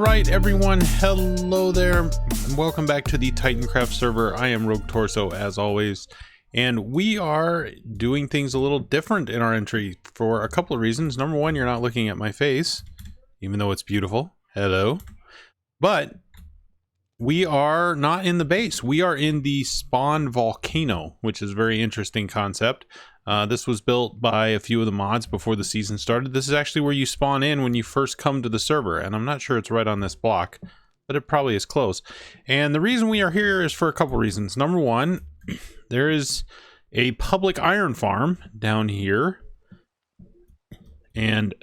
right, everyone, hello there, and welcome back to the Titancraft server. I am Rogue Torso, as always, and we are doing things a little different in our entry for a couple of reasons. Number one, you're not looking at my face, even though it's beautiful. Hello. But we are not in the base. We are in the spawn volcano, which is a very interesting concept. This was built by a few of the mods before the season started. This is actually where you spawn in when you first come to the server, and I'm not sure it's right on this block, but it probably is close. And the reason we are here is for a couple reasons. Number one, there is a public iron farm down here, and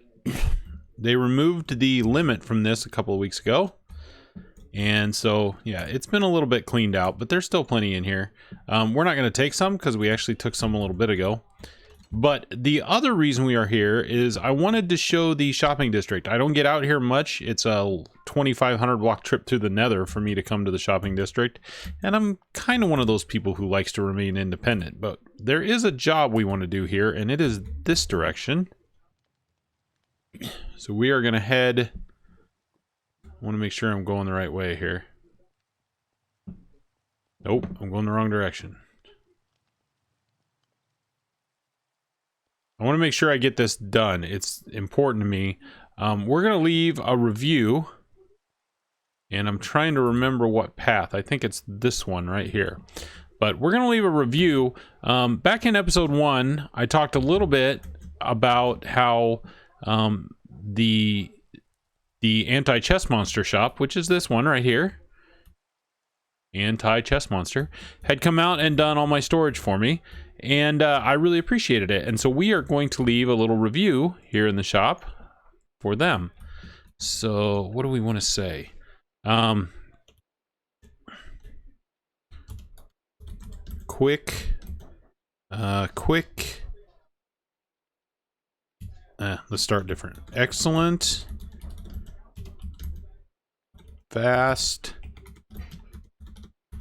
they removed the limit from this a couple of weeks ago. And so, yeah, it's been a little bit cleaned out, but there's still plenty in here. We're not going to take some because we actually took some a little bit ago. But the other reason we are here is I wanted to show the shopping district. I don't get out here much. It's a 2,500 block trip through the nether for me to come to the shopping district. And I'm kind of one of those people who likes to remain independent. But there is a job we want to do here, and it is this direction. So we are going to head... I want to make sure I'm going the right way here. Nope, I'm going the wrong direction. I want to make sure I get this done. It's important to me. We're going to leave a review. And I'm trying to remember what path. I think it's this one right here. But we're going to leave a review. Back in episode 1, I talked a little bit about how the anti-chest monster shop, which is this one right here, anti-chest monster, had come out and done all my storage for me, and I really appreciated it. And so we are going to leave a little review here in the shop for them. So what do we want to say? Let's start different. Excellent. Fast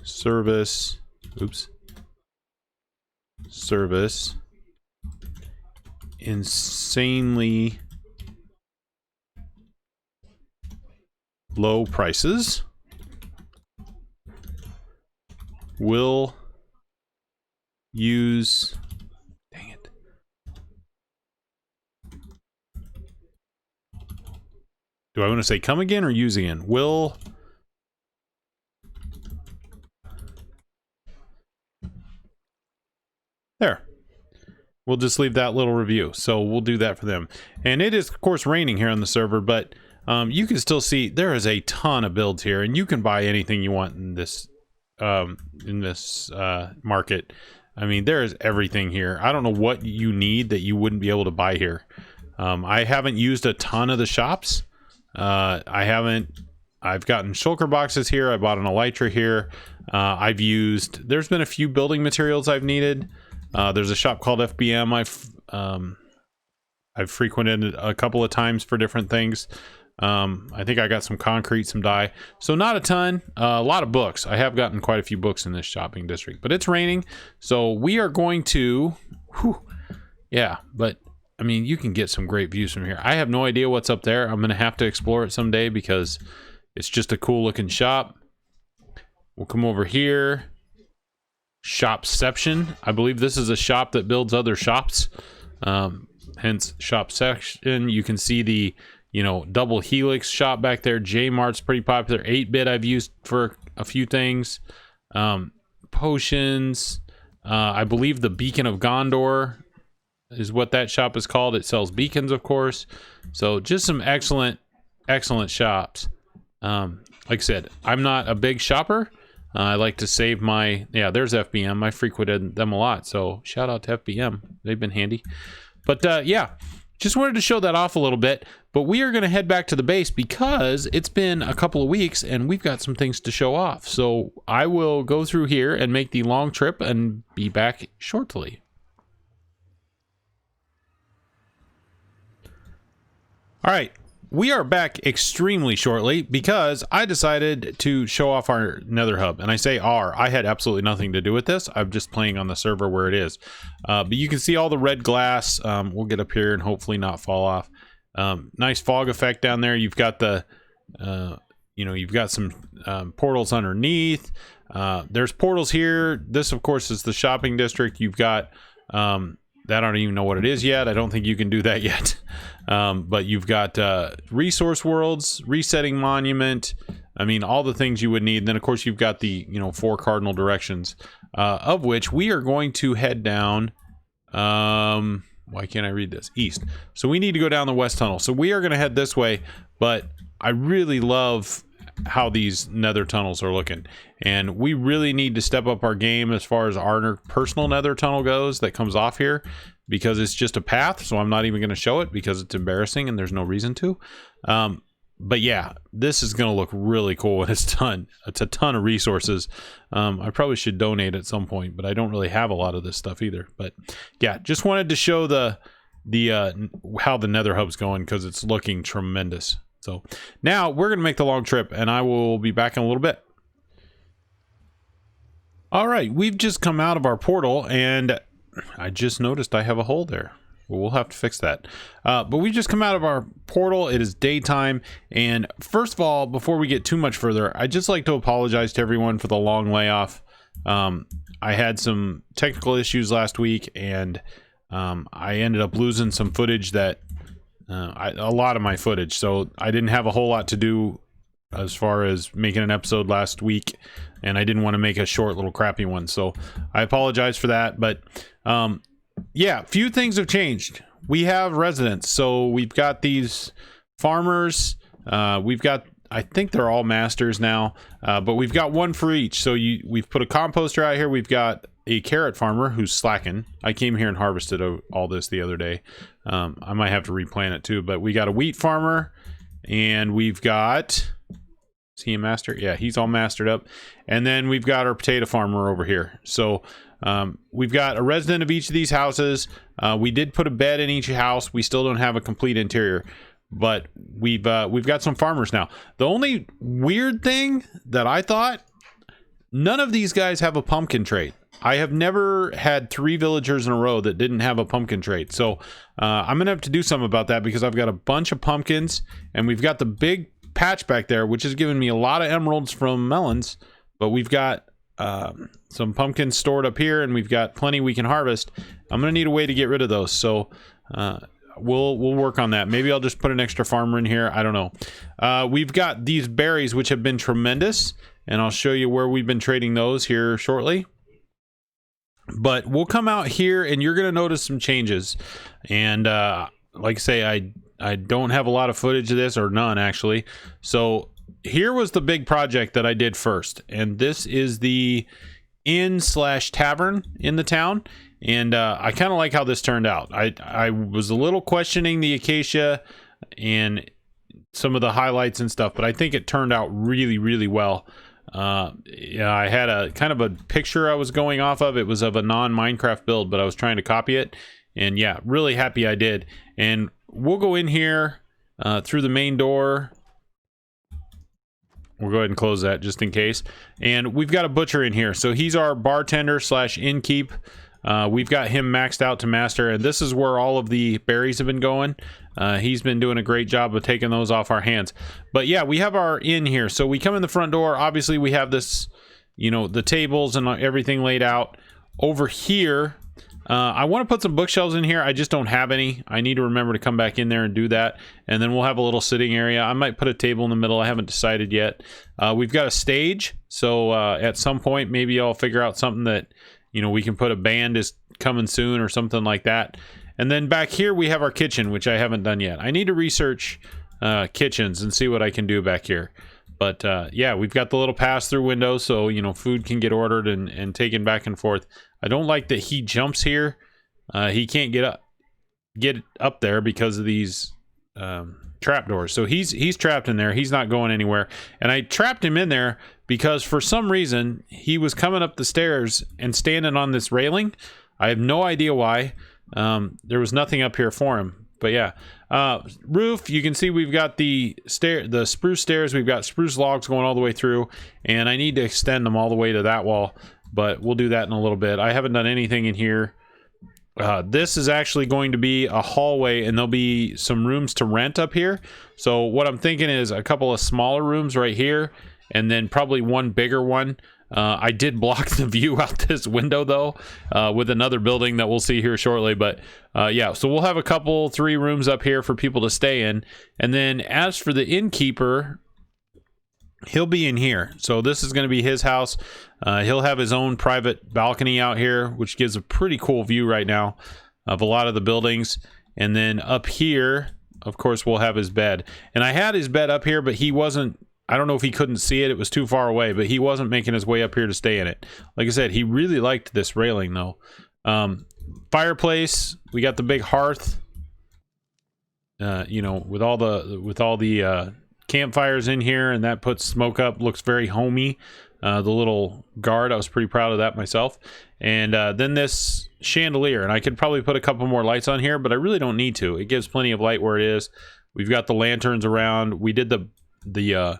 service, service, insanely low prices, will use, dang it, do I want to say come again or use again? Will there. We'll just leave that little review. So we'll do that for them. And it is, of course, raining here on the server, but you can still see there is a ton of builds here, and you can buy anything you want in this market. I mean, there is everything here. I don't know what you need that you wouldn't be able to buy here. I haven't used a ton of the shops. I've gotten shulker boxes here. I bought an elytra here. There's been a few building materials I've needed. There's a shop called FBM I've frequented a couple of times for different things. I think I got some concrete, some dye. So not a ton, a lot of books. I have gotten quite a few books in this shopping district, but it's raining. So we are going to, yeah, but I mean, you can get some great views from here. I have no idea what's up there. I'm going to have to explore it someday because it's just a cool looking shop. We'll come over here. Shopception. I believe this is a shop that builds other shops. Hence Shopception. You can see the, double helix shop back there. J-Mart's pretty popular. 8-bit I've used for a few things. Potions. I believe the Beacon of Gondor is what that shop is called. It sells beacons, of course. So just some excellent shops. Like I said, I'm not a big shopper. I like to save my, there's FBM. I frequented them a lot. So shout out to FBM. They've been handy. But yeah, just wanted to show that off a little bit. But we are going to head back to the base because it's been a couple of weeks and we've got some things to show off. So I will go through here and make the long trip and be back shortly. All right. We are back extremely shortly because I decided to show off our nether hub. And I say I had absolutely nothing to do with this. I'm just playing on the server where it is. But you can see all the red glass. We'll get up here and hopefully not fall off. Nice fog effect down there. You've got the you know, you've got some portals underneath. There's portals here. This, of course, is the shopping district. You've got that. I don't even know what it is yet. I don't think you can do that yet. But you've got resource worlds, resetting monument. I mean, all the things you would need. And then, of course, you've got the, you know, 4 cardinal directions, of which we are going to head down. Why can't I read this? East. So we need to go down the west tunnel. So we are going to head this way, but I really love how these nether tunnels are looking, and we really need to step up our game as far as our personal nether tunnel goes that comes off here, because it's just a path. So I'm not even going to show it because it's embarrassing and there's no reason to. But yeah, this is going to look really cool when it's done. It's a ton of resources. I probably should donate at some point, but I don't really have a lot of this stuff either. But yeah, just wanted to show the how the nether hub's going, because it's looking tremendous. So now we're going to make the long trip, and I will be back in a little bit. All right, we've just come out of our portal, and I just noticed I have a hole there. Well, we'll have to fix that. But we just come out of our portal. It is daytime. And first of all, before we get too much further, I'd just like to apologize to everyone for the long layoff. I had some technical issues last week, and I ended up losing some footage that a lot of my footage. So I didn't have a whole lot to do as far as making an episode last week, and I didn't want to make a short little crappy one. So I apologize for that. But yeah, few things have changed. We have residents. So we've got these farmers. We've got, I think they're all masters now, but we've got one for each. So we've put a composter out here. We've got a carrot farmer who's slacking. I came here and harvested all this the other day. I might have to replant it too, but we got a wheat farmer, and we've got, is he a master? Yeah, he's all mastered up. And then we've got our potato farmer over here. So we've got a resident of each of these houses. We did put a bed in each house. We still don't have a complete interior, but we've got some farmers now. The only weird thing that I thought, none of these guys have a pumpkin trait. I have never had 3 villagers in a row that didn't have a pumpkin trait. So I'm gonna have to do something about that, because I've got a bunch of pumpkins, and we've got the big patch back there, which has given me a lot of emeralds from melons, but we've got some pumpkins stored up here, and we've got plenty we can harvest. I'm gonna need a way to get rid of those. So we'll work on that. Maybe I'll just put an extra farmer in here. I don't know. We've got these berries, which have been tremendous, and I'll show you where we've been trading those here shortly. But we'll come out here, and you're going to notice some changes. And like I say, I don't have a lot of footage of this, or none actually. So here was the big project that I did first, and this is the inn/tavern in the town. And I kind of like how this turned out. I was a little questioning the acacia and some of the highlights and stuff, but I think it turned out really, really well. Yeah, I had a kind of a picture I was going off of. It was of a non-Minecraft build, but I was trying to copy it, and yeah, really happy I did. And we'll go in here through the main door. We'll go ahead and close that just in case. And we've got a butcher in here, so he's our bartender/innkeep. We've got him maxed out to master, and this is where all of the berries have been going. He's been doing a great job of taking those off our hands. But yeah, we have our inn here. So we come in the front door. Obviously, we have this, you know, the tables and everything laid out. Over here, I want to put some bookshelves in here. I just don't have any. I need to remember to come back in there and do that. And then we'll have a little sitting area. I might put a table in the middle. I haven't decided yet. We've got a stage. So at some point, maybe I'll figure out something that, you know, we can put a band is coming soon or something like that. And then back here we have our kitchen, which I haven't done yet. I need to research kitchens and see what I can do back here. But yeah, we've got the little pass-through window, so you know, food can get ordered and taken back and forth. I don't like that he jumps here. He can't get up there because of these trapdoors. So he's trapped in there. He's not going anywhere. And I trapped him in there because for some reason he was coming up the stairs and standing on this railing. I have no idea why. There was nothing up here for him. But yeah, roof, you can see we've got the spruce stairs. We've got spruce logs going all the way through, and I need to extend them all the way to that wall, but we'll do that in a little bit. I haven't done anything in here This is actually going to be a hallway, and there'll be some rooms to rent up here. So what I'm thinking is a couple of smaller rooms right here, and then probably one bigger one. I did block the view out this window though, with another building that we'll see here shortly. But yeah, so we'll have a couple, 3 rooms up here for people to stay in. And then as for the innkeeper, he'll be in here. So this is going to be his house. He'll have his own private balcony out here, which gives a pretty cool view right now of a lot of the buildings. And then up here, of course, we'll have his bed. And I had his bed up here, but he wasn't, I don't know if he couldn't see it. It was too far away, but he wasn't making his way up here to stay in it. Like I said, he really liked this railing though. Fireplace, we got the big hearth, you know, with all the campfires in here, and that puts smoke up. Looks very homey. The little guard, I was pretty proud of that myself. And then this chandelier, and I could probably put a couple more lights on here, but I really don't need to. It gives plenty of light where it is. We've got the lanterns around. We did the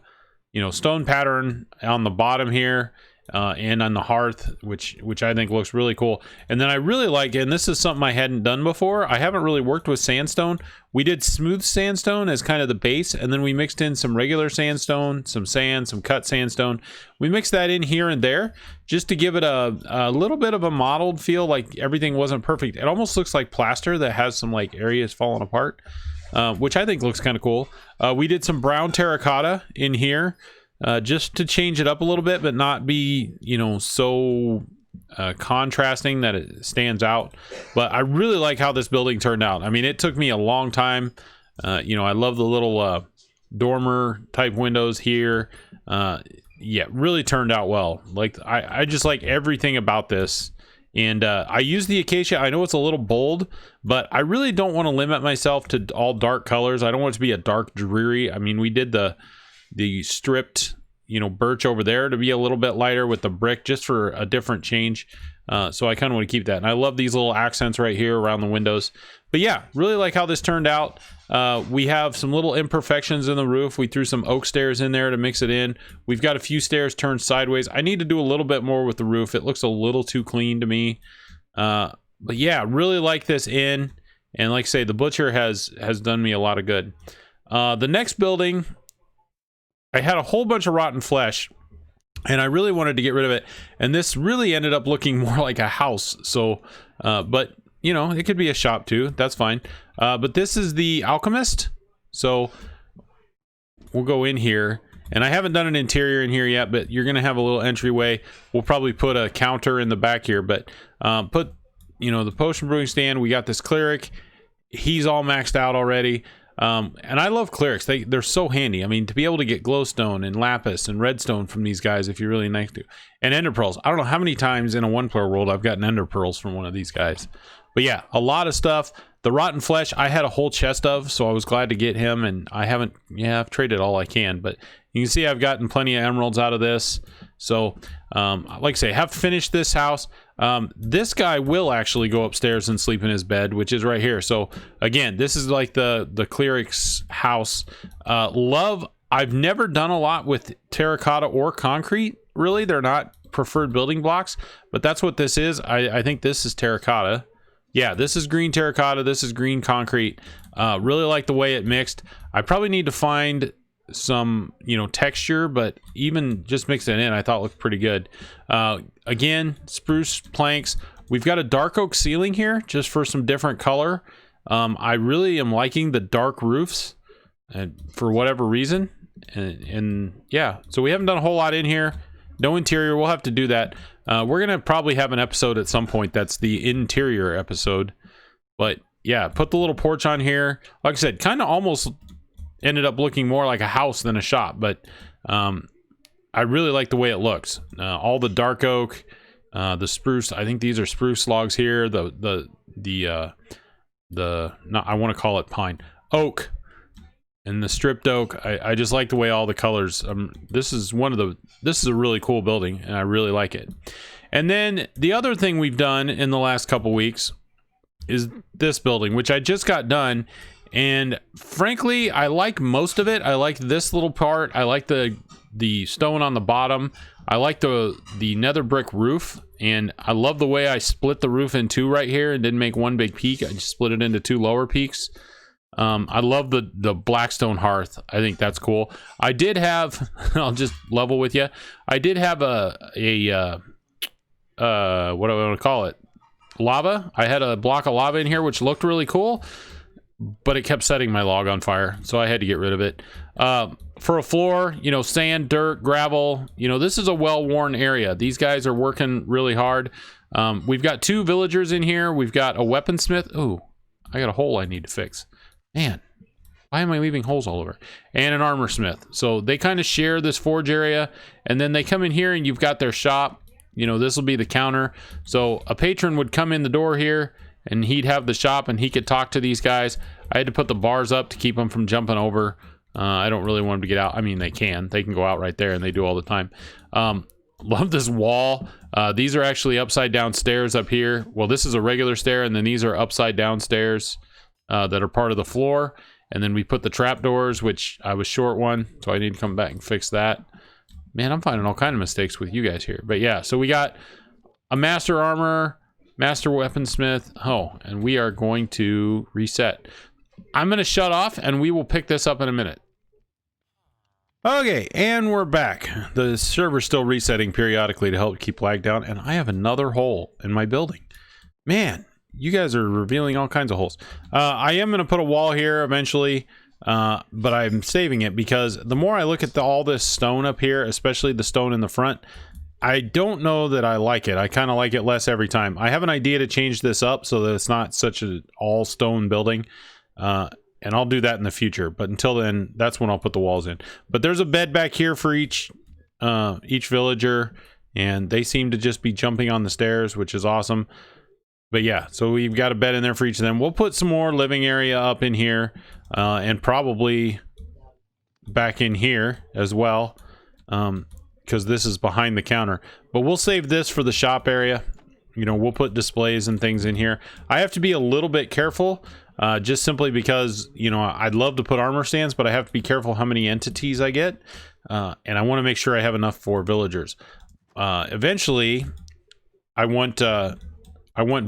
you know, stone pattern on the bottom here, and on the hearth, which I think looks really cool. And then I really like, and this is something I hadn't done before, I haven't really worked with sandstone. We did smooth sandstone as kind of the base, and then we mixed in some regular sandstone, some sand, some cut sandstone. We mixed that in here and there just to give it a little bit of a mottled feel, like everything wasn't perfect. It almost looks like plaster that has some like areas falling apart, which I think looks kind of cool. We did some brown terracotta in here, just to change it up a little bit, but not be, you know, so contrasting that it stands out. But I really like how this building turned out. I mean, it took me a long time. You know, I love the little dormer type windows here. Yeah, really turned out well. Like I just like everything about this. And I use the acacia. I know it's a little bold, but I really don't want to limit myself to all dark colors. I don't want it to be a dark, dreary. I mean, we did the stripped, you know, birch over there to be a little bit lighter with the brick, just for a different change. So I kind of want to keep that. And I love these little accents right here around the windows. But yeah, really like how this turned out. We have some little imperfections in the roof. We threw some oak stairs in there to mix it in. We've got a few stairs turned sideways. I need to do a little bit more with the roof. It looks a little too clean to me. But yeah, really like this in. And like I say, the butcher has done me a lot of good. The next building, I had a whole bunch of rotten flesh, and I really wanted to get rid of it. And this really ended up looking more like a house. So, but you know, it could be a shop too. That's fine. But this is the alchemist. So we'll go in here, and I haven't done an interior in here yet, but you're going to have a little entryway. We'll probably put a counter in the back here, but put, you know, the potion brewing stand. We got this cleric. He's all maxed out already. And I love clerics. They're so handy. I mean, to be able to get glowstone and lapis and redstone from these guys, if you're really nice to, and ender pearls. I don't know how many times in a one-player world I've gotten ender pearls from one of these guys. But yeah, a lot of stuff. The rotten flesh, I had a whole chest of, so I was glad to get him. And I haven't, yeah, I've traded all I can. But you can see I've gotten plenty of emeralds out of this. So, like I say, have finished this house. This guy will actually go upstairs and sleep in his bed, which is right here. So again, this is like the cleric's house. I've never done a lot with terracotta or concrete. Really, they're not preferred building blocks, but that's what this is. I think this is terracotta. Yeah, this is green terracotta. This is green concrete. Really like the way it mixed. I probably need to find some, you know, texture, but even just mixing it in, I thought looked pretty good. Again, spruce planks. We've got a dark oak ceiling here just for some different color. I really am liking the dark roofs, for whatever reason. And yeah, so we haven't done a whole lot in here. No interior. We'll have to do that. We're gonna probably have an episode at some point that's the interior episode. But yeah, put the little porch on here. Like I said, kind of almost ended up looking more like a house than a shop, but I really like the way it looks. All the dark oak, the spruce. I think these are spruce logs here. The not, I want to call it pine, oak, and the stripped oak. I just like the way all the colors. This is a really cool building, and I really like it. And then the other thing we've done in the last couple weeks is this building, which I just got done. And frankly, I like most of it. I like this little part. I like the stone on the bottom. I like the nether brick roof. and I love the way I split the roof in two right here and didn't make one big peak. I just split it into two lower peaks. I love the Blackstone hearth. I think that's cool. I did have, I'll just level with you. I did have what do I want to call it? Lava. I had a block of lava in here, which looked really cool, but it kept setting my log on fire, so I had to get rid of it. For a floor, you know, sand, dirt, gravel, you know, this is a well-worn area. These guys are working really hard. We've got 2 villagers in here. We've got a weaponsmith. Ooh, I got a hole I need to fix. Man, why am I leaving holes all over? And an armor smith. So they kind of share this forge area, and then they come in here and you've got their shop. You know, this will be the counter. So a patron would come in the door here and he'd have the shop and he could talk to these guys. I had to put the bars up to keep them from jumping over. I don't really want them to get out. I mean, they can go out right there, and they do all the time. Love this wall. These are actually upside down stairs up here. Well, this is a regular stair, and then these are upside down stairs that are part of the floor. And then we put the trapdoors, which I was short one, so I need to come back and fix that. Man, I'm finding all kind of mistakes with you guys here. But yeah, so we got a master armor, master weaponsmith. Oh, and we are going to reset. I'm going to shut off, and we will pick this up in a minute. Okay, and we're back. The server's still resetting periodically to help keep lag down, and I have another hole in my building. Man, you guys are revealing all kinds of holes. I am going to put a wall here eventually, but I'm saving it because the more I look at all this stone up here, especially the stone in the front, I don't know that I like it. I kind of like it less every time. I have an idea to change this up so that it's not such an all stone building. And I'll do that in the future, but until then, that's when I'll put the walls in. But there's a bed back here for each villager, and they seem to just be jumping on the stairs, which is awesome. But yeah, so we've got a bed in there for each of them. We'll put some more living area up in here, and probably back in here as well, because this is behind the counter. But we'll save this for the shop area. You know, we'll put displays and things in here. I have to be a little bit careful. Just simply because, you know, I'd love to put armor stands, but I have to be careful how many entities I get. And I want to make sure I have enough for villagers. Eventually, I want every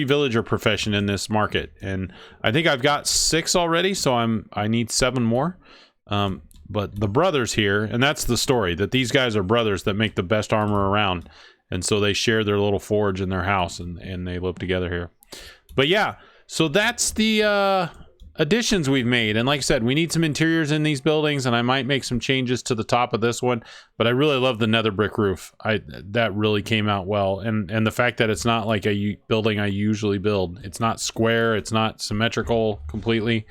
villager profession in this market. And I think I've got 6 already, so I need 7 more. But the brothers here, and that's the story, that these guys are brothers that make the best armor around. And so they share their little forge in their house, and they live together here. But yeah. So that's the additions we've made. And like I said, we need some interiors in these buildings, and I might make some changes to the top of this one. But I really love the nether brick roof. That really came out well. And the fact that it's not like a building I usually build. It's not square. It's not symmetrical completely.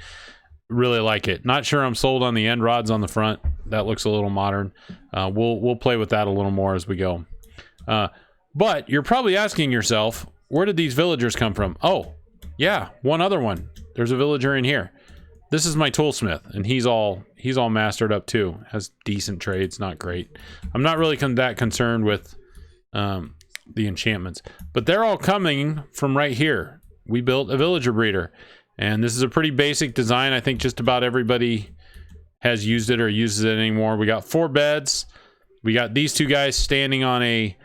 Really like it. Not sure I'm sold on the end rods on the front. That looks a little modern. We'll play with that a little more as we go. But you're probably asking yourself, where did these villagers come from? Oh, yeah, one other one. There's a villager in here. This is my toolsmith, and he's all mastered up too. Has decent trades, not great. I'm not really that concerned with the enchantments, but they're all coming from right here. We built a villager breeder, and this is a pretty basic design. I think just about everybody has used it or uses it anymore. We got 4 beds. We got these 2 guys standing on a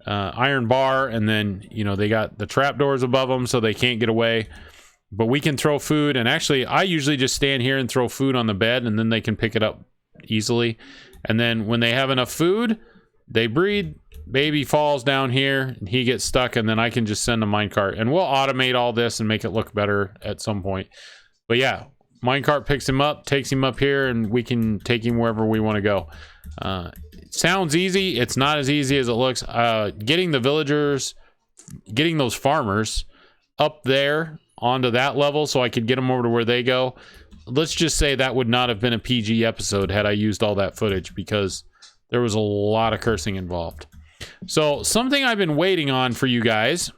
iron bar, and then, you know, they got the trapdoors above them so they can't get away. But we can throw food, and actually I usually just stand here and throw food on the bed, and then they can pick it up easily. And then when they have enough food, they breed. Baby falls down here and he gets stuck, and then I can just send a minecart, and we'll automate all this and make it look better at some point. But yeah, minecart picks him up, takes him up here, and we can take him wherever we want to go. Sounds easy. It's not as easy as it looks. Getting the villagers, getting those farmers up there onto that level so I could get them over to where they go. Let's just say that would not have been a PG episode had I used all that footage, because there was a lot of cursing involved. So something I've been waiting on for you guys,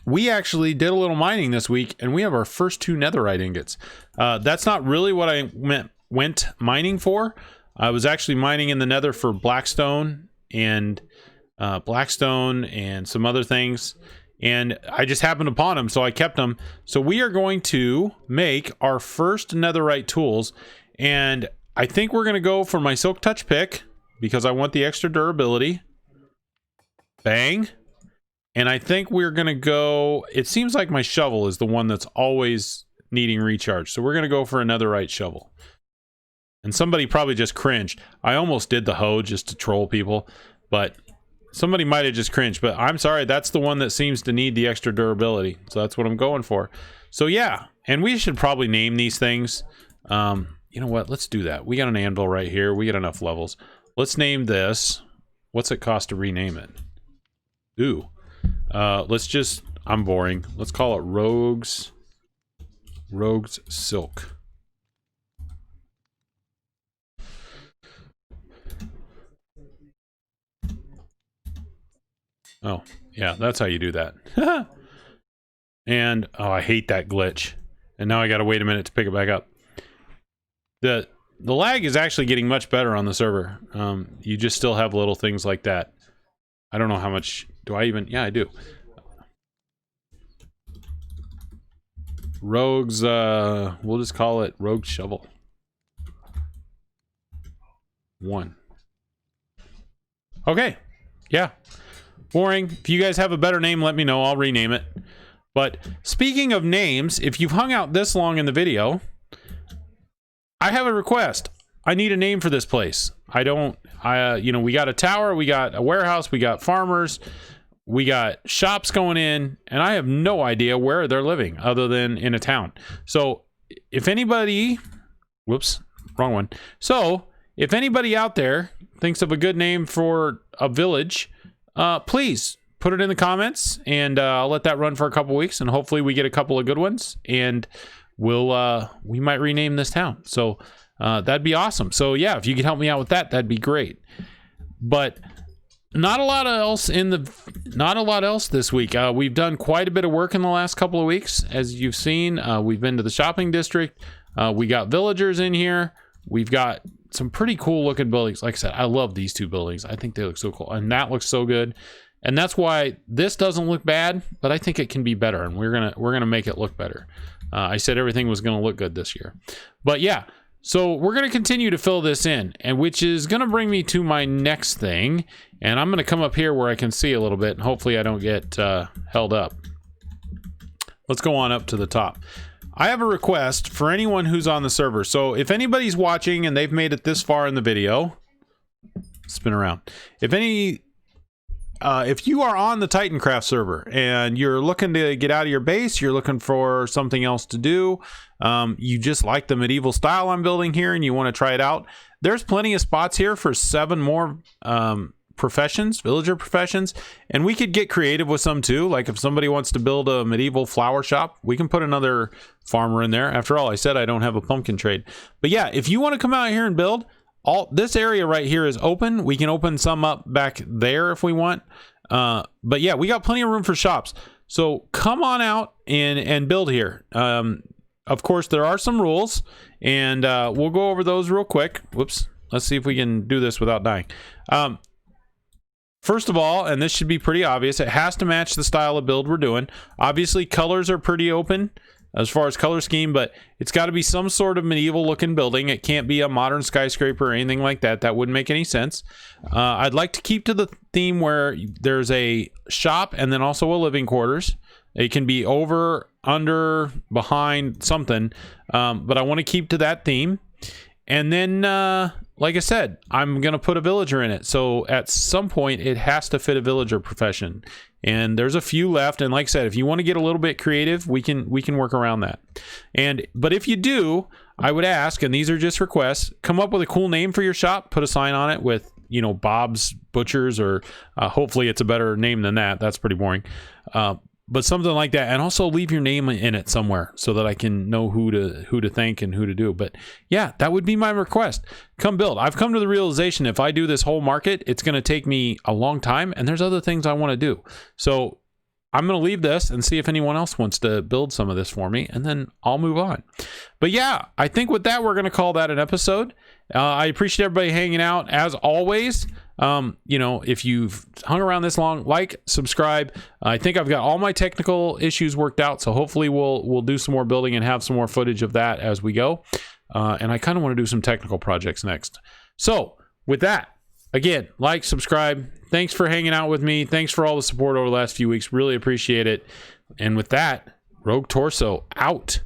we actually did a little mining this week, and we have our first 2 netherite ingots. That's not really what I went mining for. I was actually mining in the nether for Blackstone and some other things, and I just happened upon them, so I kept them. So we are going to make our first netherite tools, and I think we're going to go for my silk touch pick because I want the extra durability. Bang. And I think we're going to go... It seems like my shovel is the one that's always needing recharge. So we're going to go for another right shovel. And somebody probably just cringed. I almost did the hoe just to troll people. But somebody might have just cringed. But I'm sorry, that's the one that seems to need the extra durability. So that's what I'm going for. So yeah, and we should probably name these things. You know what? Let's do that. We got an anvil right here. We got enough levels. Let's name this. What's it cost to rename it? Ooh. Let's just... I'm boring. Let's call it Rogue's Silk. Oh, yeah, that's how you do that. And, oh, I hate that glitch. And now I gotta wait a minute to pick it back up. The lag is actually getting much better on the server. You just still have little things like that. I don't know how much... Do I even... Yeah, I do. Rogue's, we'll just call it Rogue Shovel. 1. Okay. Yeah. Boring. If you guys have a better name, let me know. I'll rename it. But speaking of names, if you've hung out this long in the video, I have a request. I need a name for this place. You know, we got a tower, we got a warehouse, we got farmers, we got shops going in, and I have no idea where they're living other than in a town. So if anybody, whoops, wrong one. So if anybody out there thinks of a good name for a village, please put it in the comments, and I'll let that run for a couple weeks, and hopefully we get a couple of good ones, and we might rename this town. So that'd be awesome. So yeah, if you could help me out with that, that'd be great. But not a lot else this week. We've done quite a bit of work in the last couple of weeks, as you've seen. We've been to the shopping district. We got villagers in here. We've got some pretty cool looking buildings. Like I said, I love these two buildings. I think they look so cool, and that looks so good. And that's why this doesn't look bad, but I think it can be better, and we're gonna make it look better. I said everything was gonna look good this year, but yeah. So we're gonna continue to fill this in, and which is gonna bring me to my next thing. And I'm gonna come up here where I can see a little bit, and hopefully I don't get held up. Let's go on up to the top. I have a request for anyone who's on the server. So if anybody's watching and they've made it this far in the video, spin around. If you are on the Titancraft server and you're looking to get out of your base, you're looking for something else to do, you just like the medieval style I'm building here and you want to try it out, there's plenty of spots here for 7 more villager professions, and we could get creative with some too. Like if somebody wants to build a medieval flower shop, we can put another farmer in there. After all, I said I don't have a pumpkin trade. But yeah, if you want to come out here and build, this area right here is open. We can open some up back there if we want. But yeah, we got plenty of room for shops. So come on out and build here. Of course, there are some rules, and we'll go over those real quick. Whoops. Let's see if we can do this without dying. First of all, and this should be pretty obvious, it has to match the style of build we're doing. Obviously, colors are pretty open as far as color scheme, but it's got to be some sort of medieval looking building. It can't be a modern skyscraper or anything like that. That wouldn't make any sense. I'd like to keep to the theme where there's a shop and then also a living quarters. It can be over, under, behind, something, but I want to keep to that theme. And then, like I said, I'm going to put a villager in it. So at some point, it has to fit a villager profession. And there's a few left. And like I said, if you want to get a little bit creative, we can work around that. But if you do, I would ask, and these are just requests, come up with a cool name for your shop. Put a sign on it with, you know, Bob's Butchers, or hopefully it's a better name than that. That's pretty boring. But something like that, and also leave your name in it somewhere so that I can know who to thank and who to do. But yeah, that would be my request. Come build. I've come to the realization if I do this whole market, it's going to take me a long time, and there's other things I want to do. So I'm going to leave this and see if anyone else wants to build some of this for me, and then I'll move on. But yeah, I think with that, we're going to call that an episode. I appreciate everybody hanging out as always. You know, if you've hung around this long, like, subscribe. I think I've got all my technical issues worked out, so hopefully we'll do some more building and have some more footage of that as we go. And I kind of want to do some technical projects next. So with that, Again, like, subscribe. Thanks for hanging out with me. Thanks for all the support over the last few weeks. Really appreciate it. And with that, Rogue Torso out.